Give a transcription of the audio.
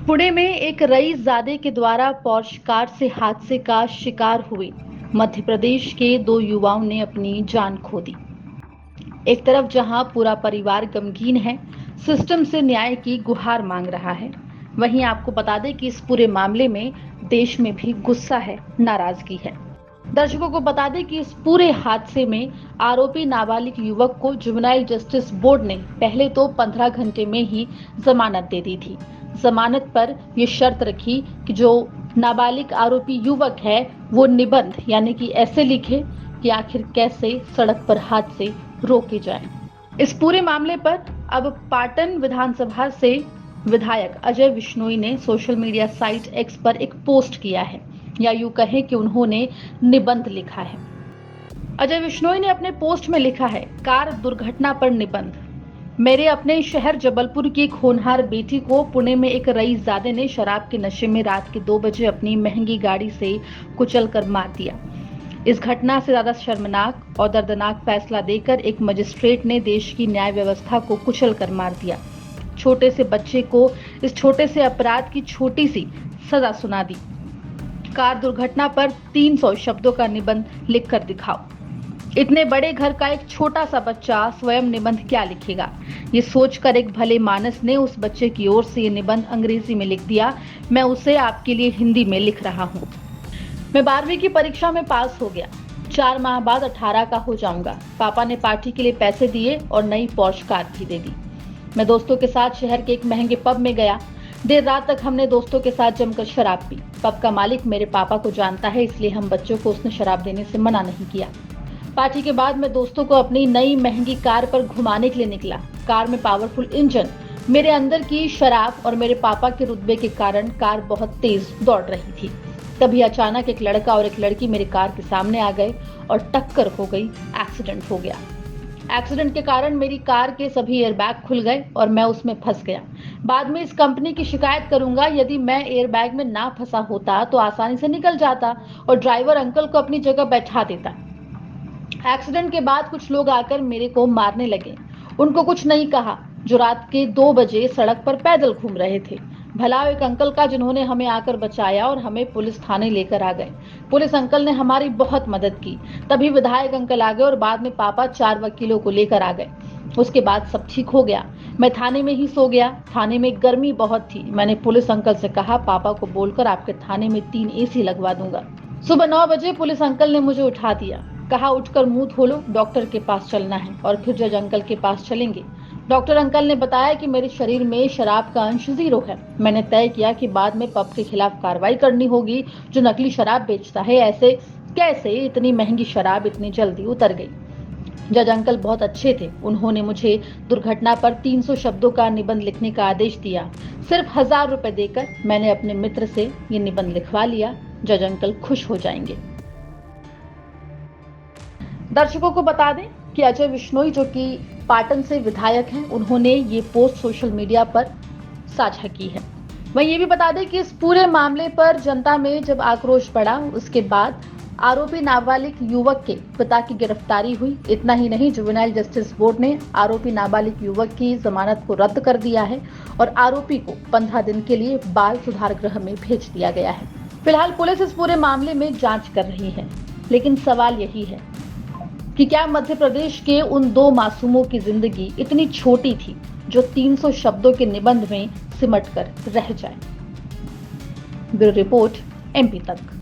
पुणे में एक रईसजादे के द्वारा पोर्श कार से हादसे का शिकार हुए मध्य प्रदेश के दो युवाओं ने अपनी जान खो दी। एक तरफ जहां पूरा परिवार गमगीन है, सिस्टम से न्याय की गुहार मांग रहा है, वहीं आपको बता दें कि इस पूरे मामले में देश में भी गुस्सा है, नाराजगी है। दर्शकों को बता दें कि इस पूरे हादसे में आरोपी नाबालिग युवक को जुवेनाइल जस्टिस बोर्ड ने पहले तो 15 घंटे में ही जमानत दे दी थी। जमानत पर यह शर्त रखी कि जो नाबालिग आरोपी युवक है वो निबंध यानी कि ऐसे लिखे कि आखिर कैसे सड़क पर हादसे रोके जाएं। इस पूरे मामले पर अब पाटन विधानसभा से विधायक अजय विश्नोई ने सोशल मीडिया साइट एक्स पर एक पोस्ट किया है, या यूं कहें कि उन्होंने निबंध लिखा है। अजय विश्नोई ने अपने पोस्ट में लिखा है, कार दुर्घटना पर निबंध। मेरे अपने शहर जबलपुर की एक होनहार बेटी को पुणे में एक रईसजादे ने शराब के नशे में रात के 2 बजे अपनी महंगी गाड़ी से कुचलकर मार दिया। इस घटना से ज्यादा शर्मनाक और दर्दनाक फैसला देकर एक मजिस्ट्रेट ने देश की न्याय व्यवस्था को कुचल कर मार दिया। छोटे से बच्चे को इस छोटे से अपराध की छोटी सी सजा सुना दी। कार दुर्घटना पर 300 शब्दों का निबंध लिखकर दिखाओ। इतने बड़े घर का एक छोटा सा बच्चा स्वयं निबंध क्या लिखेगा? ये सोचकर एक भले मानस ने उस बच्चे की ओर से ये निबंध अंग्रेजी में लिख दिया। मैं उसे आपके लिए हिंदी में लिख रहा हूँ। मैं 12वीं की परीक्षा में पास हो गया। 4 माह बाद 18 का हो जाऊंगा। पापा ने पार्टी के लिए पैसे दिए और नई पोर्श कार भी दे दी। मैं दोस्तों के साथ शहर के एक महंगे पब में गया। देर रात तक हमने दोस्तों के साथ जमकर शराब पी। पब का मालिक मेरे पापा को जानता है, इसलिए हम बच्चों को उसने शराब देने से मना नहीं किया। पार्टी के बाद मैं दोस्तों को अपनी नई महंगी कार पर घुमाने के लिए निकला। कार में पावरफुल इंजन, मेरे अंदर की शराब और मेरे पापा के रुतबे के कारण कार बहुत तेज दौड़ रही थी। तभी अचानक एक लड़का और एक लड़की मेरी कार के सामने आ गए और टक्कर हो गई। एक्सीडेंट हो गया। एक्सीडेंट के कारण मेरी कार के सभी एयरबैग खुल गए और मैं उसमें फंस गया। बाद में इस कंपनी की शिकायत करूंगा। यदि मैं एयरबैग में ना फंसा होता तो आसानी से निकल जाता और ड्राइवर अंकल को अपनी जगह बैठा देता। एक्सीडेंट के बाद कुछ लोग आकर मेरे को मारने लगे। उनको कुछ नहीं कहा, जो रात के 2 बजे सड़क पर पैदल घूम रहे थे। भला एक अंकल का, जिन्होंने हमें आकर बचाया और हमें पुलिस थाने लेकर आ गए। पुलिस अंकल ने हमारी बहुत मदद की। तभी विधायक अंकल आ गए और बाद में पापा 4 वकीलों को लेकर आ गए। उसके बाद सब ठीक हो गया। मैं थाने में ही सो गया। थाने में गर्मी बहुत थी। मैंने पुलिस अंकल से कहा, पापा को बोलकर आपके थाने में 3 एसी लगवा दूंगा। सुबह 9 बजे पुलिस अंकल ने मुझे उठा दिया। कहा, उठकर मुंह धो लो, डॉक्टर के पास चलना है। और फिर जज अंकल के पास चलेंगे। डॉक्टर अंकल ने बताया कि मेरे शरीर में शराब का अंश 0 है। मैंने तय किया कि बाद में पब के खिलाफ कार्रवाई करनी होगी, जो नकली शराब बेचता है। ऐसे कैसे इतनी महंगी शराब इतनी जल्दी उतर गई? जज अंकल बहुत अच्छे थे। उन्होंने मुझे दुर्घटना पर 300 शब्दों का निबंध लिखने का आदेश दिया। सिर्फ 1000 रुपए देकर मैंने अपने मित्र से ये निबंध लिखवा लिया। जज अंकल खुश हो जाएंगे। दर्शकों को बता दें कि अजय विश्नोई, जो कि पाटन से विधायक हैं, उन्होंने ये पोस्ट सोशल मीडिया पर साझा की है। वहीं ये भी बता दें कि इस पूरे मामले पर जनता में जब आक्रोश बढ़ा, उसके बाद आरोपी नाबालिग युवक के पिता की गिरफ्तारी हुई। इतना ही नहीं, जुवेनाइल जस्टिस बोर्ड ने आरोपी नाबालिग युवक की जमानत को रद्द कर दिया है और आरोपी को 15 दिन के लिए बाल सुधार गृह में भेज दिया गया है। फिलहाल पुलिस इस पूरे मामले में जांच कर रही है, लेकिन सवाल यही है कि क्या मध्य प्रदेश के उन 2 मासूमों की जिंदगी इतनी छोटी थी जो 300 शब्दों के निबंध में सिमट कर रह जाए। ब्यूरो रिपोर्ट, MP तक।